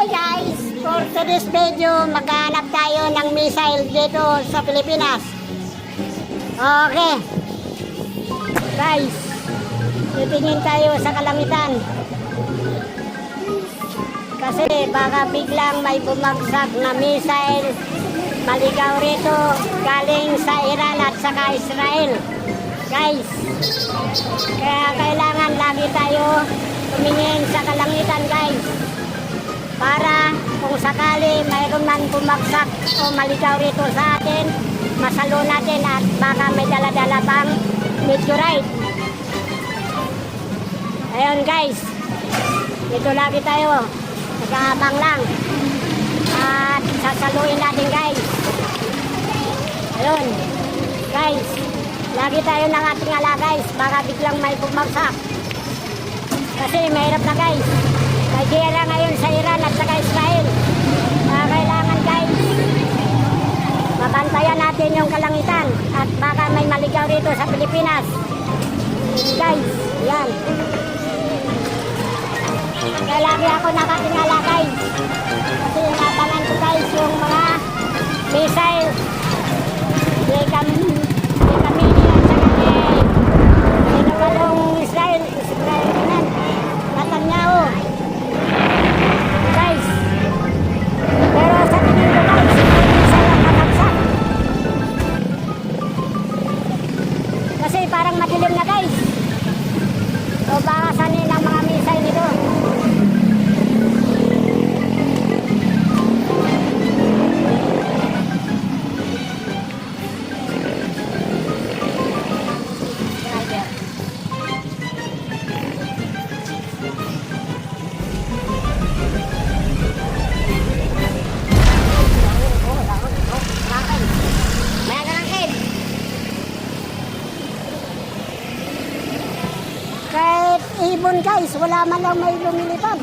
Hi guys! For today's video, maghanap tayo ng missile dito sa Pilipinas. Okay. Guys, titingin tayo sa kalangitan. Kasi baka biglang may bumagsak na missile maligaw rito galing sa Iran at saka Israel. Guys, kaya kailangan lagi tayo tumingin sa kalangitan guys. Para kung sakali mayroon man bumagsak o maligaw rito sa atin, masalo natin at baka may dala-dala pang meteorite. Ayun guys, dito lagi tayo, nag-aabang lang at sasaluin natin guys. Ayun guys, lagi tayo ng ating ala guys, baka biglang may bumagsak. Kasi mahirap na guys, may gera ngayon sa Iran at saka Israel. Kailangan guys, mabantayan natin yung kalangitan at baka may maligaw rito sa Pilipinas. Guys, yan. Kaya lagi ako nakatingala guys. Kasi inabangan ko guys yung mga missile. Di kami at saka nabalong Israel naman. Netanyahu. Guys, pero sa tingin ko guys, isa lang nakaksak. Kasi parang madilim na guys. So baka sanin ang mga missile nito. Kahit ibon guys, wala man lang may lumilipad.